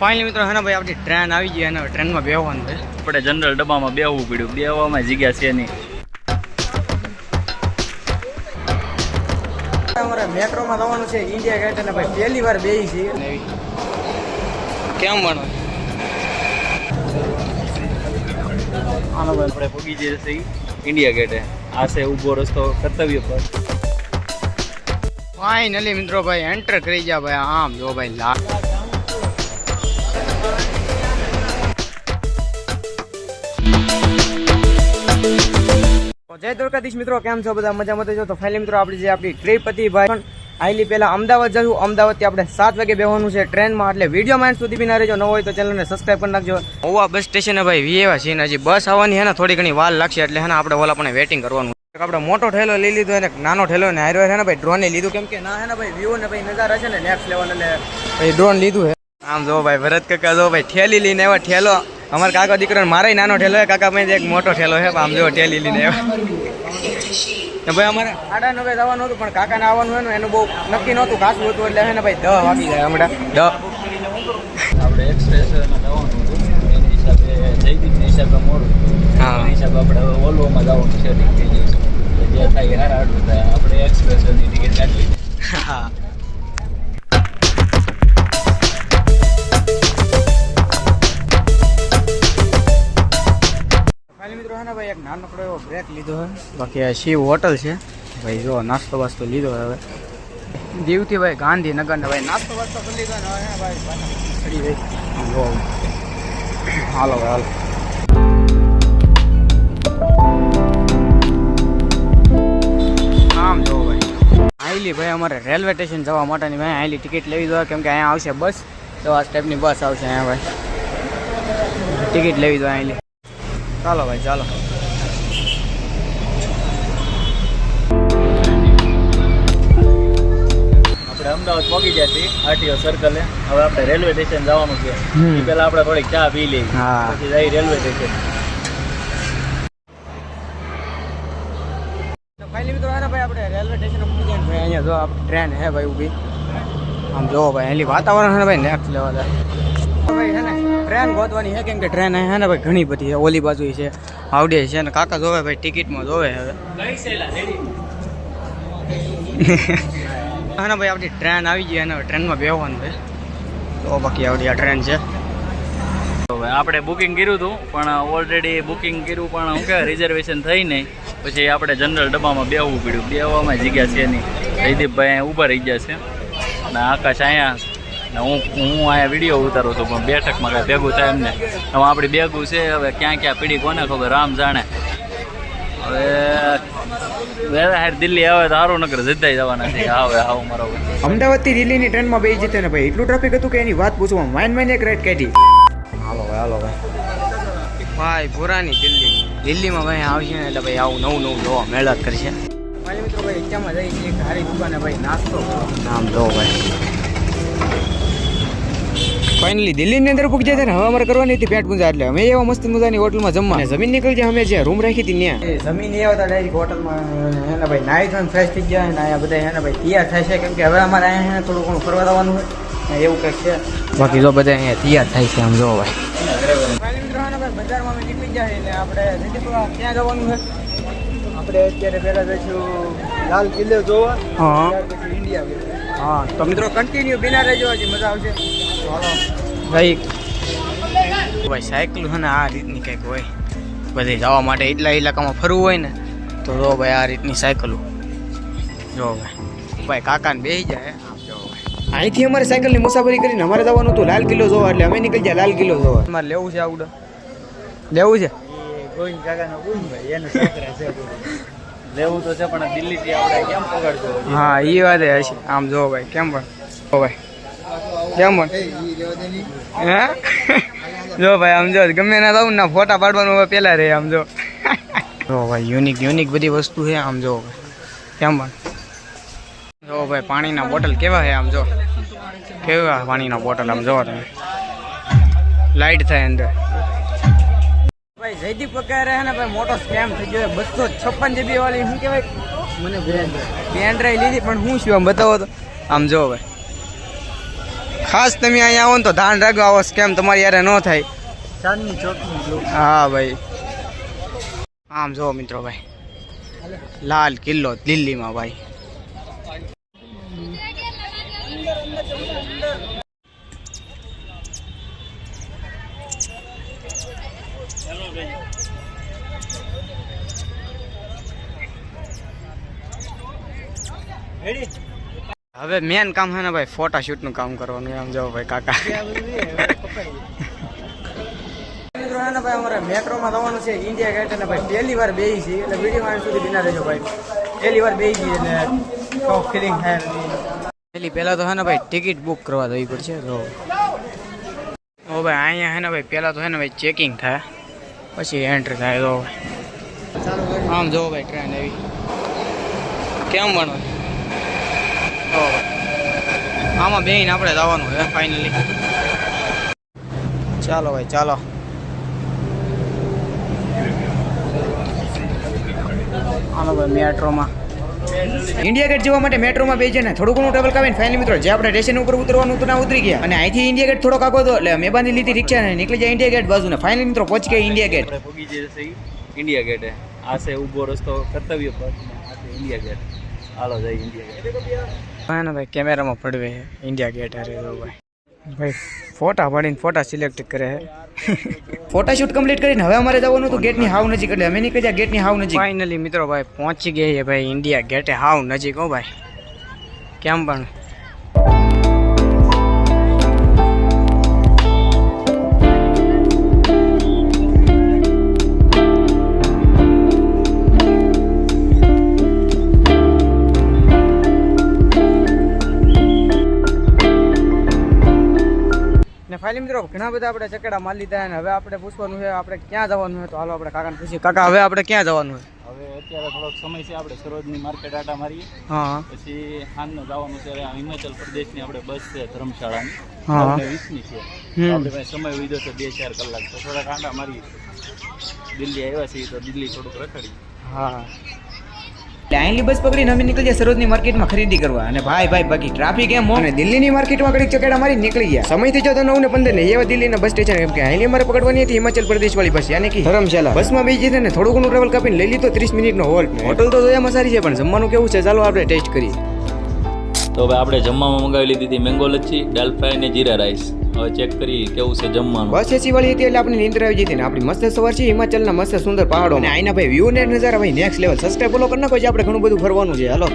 Finally મિત્રો હે ને ભાઈ આપણી ટ્રેન આવી ગઈ અને ટ્રેનમાં બેહવાનું છે. આપણે જનરલ ડબ્બામાં બેહવું પડ્યું, બેહવામાં જગ્યા છે નહીં. અમારે મેટ્રોમાં જવાનું છે ઇન્ડિયા ગેટ અને ભાઈ પહેલી વાર બેહી છીએ. કેમ ભણો આનો ભાઈ આપણે પગી જઈએ છીએ ઇન્ડિયા ગેટે. આ છે ઊભો રસ્તો કર્તવ્ય પર. ફાઇનલી મિત્રો ભાઈ એન્ટર કરી ગયા ભાઈ. આમ જો ભાઈ લા જય દ્વારકાધીશ મિત્રો, કેમ છો બધા? મજામાં છો? તો ફાઇનલી મિત્રો આપણી જે આપણી ટ્રીપ હતી ભાઈ પણ આઈલી પહેલા અમદાવાદ જશું. અમદાવાદથી આપણે 7 વાગે બેહવાનું છે ટ્રેનમાં, એટલે વિડીયો માઇન્ડ સુધી બી ના રહેજો. ન હોય તો ચેનલને સબસ્ક્રાઈબ કરી નાખજો. ઓવા બસ સ્ટેશને ભાઈ વીએવા છે ને હજી બસ આવવાની છે ને થોડી ઘણી વાર લાગશે, એટલે હે ને આપણે ઓલા પણ વેટિંગ કરવાનું. આપણે મોટો ઠેલો લઈ લીધો અને નાનો ઠેલો ને હાર્યો છે ને ભાઈ ડ્રોને લીધું, કેમ કે ના હે ને ભાઈ વ્યૂ ને ભાઈ નજારા છે ને નેક્સ્ટ લેવલ, એટલે ભાઈ ડ્રોન લીધું છે. આમ જો ભાઈ ભરત કાકા જો ભાઈ ઠેલી લઈને આવ્યા. ઠેલો અમારા કાકા દીકરાને મારે નાનો ઠેલો છે, કાકા ભાઈ એક મોટો ઠેલો છે. આમ જો ઠેલી લઈને આવ્યા. ભાઈ અમારે 9:30 જવાનું હતું પણ કાકાને આવવાનું હોય ને એનું બહુ નક્કી નહોતું, કાચું હતું, એટલે હે ને ભાઈ 10 વાગી જાય હમણાં 10. આપણે એક્સપ્રેસમાં જવાનું હતું, એની હિસાબે જયદીપના હિસાબે મોડું. હા, એની હિસાબે આપણે ઓલ્વોમાં જવાનું સેટિંગ થઈ જાય છે. જે થાય હારા આટલું થાય. આપણે એક્સપ્રેસની ટિકિટ કાઢી લીધી. હા. મિત્રો હે ને ભાઈ એક નાનકડો એવો બ્રેક લીધો છે. બાકી આ શિવ હોટલ છે ભાઈ. જો નાસ્તો વાસ્તો લીધો હવે દીવથી ભાઈ ગાંધીનગર ને ભાઈ નાસ્તો વાસ્તો કરી લીધો ને હવે ભાઈ ચડી ગઈ. જો હાલો ભાઈ હાલો. આમ જો ભાઈ આઈલી ભાઈ અમારે રેલવે સ્ટેશન જવા માટેની ભાઈ આઈલી ટિકિટ લેવી દો, કેમ કે અહીંયા આવશે બસ. તો આ ટાઈપની બસ આવશે અહીંયા ભાઈ. ટિકિટ લેવી દો આઈલી. ચાલો ભાઈ ચાલો. આપણે અમદાવાદ પહોંચી ગયા છીએ આરટીઓ સર્કલે. હવે આપણે રેલવે સ્ટેશન જવાનું છે. એ પહેલા આપણે થોડીક ચા પી લઈએ, હા. પછી જઈ રેલવે સ્ટેશન. ફાઇનલી મિત્રો હે ને ભાઈ આપણે રેલવે સ્ટેશન પહોંચી ગયા ભાઈ. અહીંયા જો આપણી ટ્રેન હે ભાઈ ઊભી. આમ જો ભાઈ એની વાતાવરણ છે ને ભાઈ નેક્સ્ટ લેવલ છે ભાઈ. છે ને ટ્રેન ગોતવાની છે, કેમ કે ટ્રેન હે ને ભાઈ ઘણી બધી છે. ઓલી બાજુ છે, આવડે છે ને કાકા જોવે ભાઈ ટિકિટમાં જોવે હવે. હા ને ભાઈ આપણી ટ્રેન આવી ગઈ અને ટ્રેનમાં બેહવાનું છે. તો બાકી આવડી આ ટ્રેન છે. આપણે બુકિંગ કર્યું હતું પણ ઓલરેડી બુકિંગ કર્યું પણ શું કહેવાય રિઝર્વેશન થઈ નહીં. પછી આપણે જનરલ ડબ્બામાં બેહવું પડ્યું. બેહવામાં જગ્યા છે નહીં. જયદીપભાઈ અહીંયા ઊભા રહી ગયા છે અને આકાશ અહીંયા ને હું અહીંયા વિડીયો ઉતારું છું, પણ બેઠકમાં કાંઈ ભેગું થાય એમને. હવે આપણી ભેગું છે, હવે ક્યાં ક્યાં પીડી કોને ખબર, રામ જાણે. હવે દિલ્હી આવે તો સારું, નકર જતા જવાના છે. આવે આવું મારો અમદાવાદથી દિલ્હીની ટ્રેનમાં બેસી જતે ને ભાઈ એટલું ટ્રાફિક હતું કે એની વાત પૂછવા માઇન્ડ એક રાઈટ કાઢી. હાલો ભાઈ હાલો ભાઈ. ભાઈ પુરાની દિલ્હીમાં ભાઈ આવશે ને એટલે ભાઈ આવું નવું નવું જોવા મેળા કરશે. ભાઈ મિત્રો ભાઈ એક્ઝામમાં જઈ છીએ સારી દુકાને ભાઈ નાસ્તો નામ જો ભાઈ. ફાઇનલી દિલ્હીની અંદર પૂકી જાય ને હવે અમારે કરવાની હતી પેટ પૂજા, એટલે અમે એવા મસ્ત મજાની હોટલમાં જમવા જમીન નીકળી જાય. અમે જે રૂમ રાખી હતી ત્યાં જમીન એવા હતા ડાયરેક્ટ હોટલમાં હે ને ભાઈ નાઈ ધોઈને ફ્રેશ થઈ ગયા ને અહીંયા બધા હે ને ભાઈ તૈયાર થાય છે, કેમ કે હવે અમારે અહીંયા થોડું ઘણું ફરવા જવાનું હોય એવું કંઈક છે. બાકી જો બધા અહીંયા તૈયાર થાય છે આમ જો ભાઈ. બજારમાં અમે નીકળી જાય એટલે આપણે ક્યાં જવાનું છે? આપણે અત્યારે પહેલા જઈશું લાલ કિલ્લો જોવા. હા ઇન્ડિયા ગેટ. હા તો મિત્રો કન્ટિન્યુ બિના રહેજો, હજી મજા આવશે. ચાલો ભાઈ. ભાઈ સાયકલ છે ને આ રીતની કંઈક હોય બધે જવા માટે. એટલા ઇલાકામાં ફરવું હોય ને તો જો ભાઈ આ રીતની સાયકલો જો ભાઈ કાકાને બેસી જાય. આમ જો ભાઈ અહીંથી અમારે સાયકલની મુસાફરી કરીને અમારે જવાનું હતું લાલ કિલ્લો જોવા, એટલે અમે નીકળી જાય લાલ કિલ્લો જોવા. અમારે લેવું છે આવડે લેવું છે ગોવિંદ કાકાનો ભાઈ એનો છોકરા છે. લેવું તો છે પણ દિલ્હીથી આપણે કેમ પકડશો? હા એ વાત હશે. આમ જો ભાઈ કેમ પણ જો ભાઈ કેમ પણ હે જો ભાઈ આમ જો ગમે ના થવું ના ફોટા પાડવાનું હવે પેલા રહે. આમ જો ભાઈ યુનિક બધી વસ્તુ છે. આમ જો કેમ પણ જો ભાઈ પાણીના બોટલ કેવા છે. આમ જો કેવા પાણીના બોટલ આમ જો તમે લાઈટ થાય અંદર. ભાઈ જયદીપ પગારે હે ને ભાઈ મોટો સ્કેમ થઈ ગયો. 256 GB વાળી શું કહેવાય મને પેન ડ્રાઈવ લીધી પણ હું શું આમ બતાવો તો આમ જો ભાઈ ખાસ તમે અહીંયા આવો ને તો ધ્યાન રાખજો, આવો સ્કેમ તમારી યારે ન થાય. ચાંદની ચોકની હા ભાઈ, આમ જો મિત્રો ભાઈ, લાલ કિલ્લો દિલ્હીમાં ભાઈ. હવે મેન કામ છે ને ભાઈ, ફોટા શૂટ નું કામ કરવાનું. આમ જાઓ ભાઈ કાકા. મિત્રો હે ને ભાઈ, અમારે મેટ્રોમાં જવાનું છે ઇન્ડિયા ગેટ, અને ભાઈ પહેલી વાર બેસી છીએ, એટલે વિડીયો માં સુધી બિના રહેજો ભાઈ. પહેલી વાર બેસી છીએ એટલે ફિલિંગ થાય. પહેલી પહેલા તો હે ને ભાઈ ટિકિટ બુક કરવા જવી પડશે. તો ઓ ભાઈ અહીંયા હે ને ભાઈ પહેલા તો હે ને ભાઈ ચેકિંગ થાય, પછી એન્ટ્રી થાય. તો આમ જો ભાઈ ટ્રેન આવી કેમ બનવા. આમાં બેન આપણે જવાનું હવે ફાઇનલી. ચાલો ભાઈ ચાલો. હાલો ભાઈ મેટ્રોમાં. ઇન્ડિયા ગેટ જવા માટે મેટ્રોમાં બેસી ને થોડું ઘણું ટ્રાવેલ કરીને ફાઇનલી મિત્રો જે આપણે સ્ટેશન ઉપર ઉતરવાનું હતું ના ઉતરી ગયા, અને અહીંથી ઇન્ડિયા ગેટ થોડોક આગો હતો એટલે મેં બાંધી લીધી રિક્ષા ને નીકળી જાય ઇન્ડિયા ગેટ બાજુ. ને ફાઇનલી મિત્રો પહોંચી ગયા ઇન્ડિયા ગેટ. પૂગી જશે ઇન્ડિયા ગેટે. આ છે ઊભો રસ્તો કર્તવ્ય પથ, આ છે ઇન્ડિયા ગેટ. હાલો જાય ઇન્ડિયા ગેટ. હા ને ભાઈ કેમેરામાં પડવે ઇન્ડિયા ગેટ. અરે ભાઈ ભાઈ ફોટા પાડીને ફોટા સિલેક્ટ કરે છે. ફોટા શૂટ કમ્પ્લીટ કરીને હવે અમારે જવાનું હતું ગેટની હાવ નજીક, એટલે અમે નીકળી ગયા ગેટની હાવ નજીક. ફાઇનલી મિત્રો ભાઈ પહોંચી ગયા છે ભાઈ ઇન્ડિયા ગેટે હાવ નજીક. હો ભાઈ કેમ પણ ફાઇનલી મિત્રો ઘણા બધા આપણે ચકેડા મારી લીધા, અને હવે આપણે પૂછવાનું છે આપણે ક્યાં જવાનું છે. તો હાલો આપણે કાકાને પૂછીએ. કાકા હવે આપણે ક્યાં જવાનું છે? હવે અત્યારે થોડોક સમય છે, આપણે સરોજની માર્કેટ આટા મારીએ. હા પછી સાંજનું જવાનું છે હિમાચલ પ્રદેશની આપણે બસ છે ધર્મશાળાની. હા 20ની છે. આપણે ભાઈ સમય વીધો છે 2-4 કલાક, તો થોડાક આટા મારી. દિલ્હી આવ્યા છીએ તો દિલ્હી થોડુંક રખડી. હા એટલે અહીંની બસ પકડીને અમે નીકળી ગયા સરોજની માર્કેટમાં ખરીદી કરવા. અને ભાઈ બાકી ટ્રાફિક એમ હોય, અને દિલ્હીની માર્કેટમાં કડીક ચકેડા મારી નીકળી ગયા. સમયથી જો તો 9:15 ને એવા દિલ્હીના બસ સ્ટેશન, કેમ કે અહીંની અમારે પકડવાની હતી હિમાચલ પ્રદેશ વાળી બસ, યાની કે ધર્મશાલા. બસમાં બેસી જઈને થોડું ઘણું ટ્રાવેલ કાપીને લઈ લીધો 30 મિનિટનો હોલ્ટ. હોટલ તો જોયામાં સારી છે, પણ જમવાનું કેવું છે ચાલો આપણે ટેસ્ટ કરીએ. તો હવે આપણે જમવામાં મંગાવી લીધી હતી મેંગો લચ્છી, દાલ ફ્રાય ને જીરા રાઈસ. હવે ચેક કરી કેવું છે જમવાનું. બસ એસી વાળી હતી એટલે આપણી નીંદર આવી જતી ને આપણી મસ્ત સવાર છે હિમાચલના મસ્ત સુંદર પહાડો અને આઈના ભાઈ વ્યૂ ને નજારા ભાઈ નેક્સ્ટ લેવલ. સબસ્ક્રાઇબ ફોલો કરી નાખો, આપણે ઘણું બધું ફરવાનું છે. હાલો.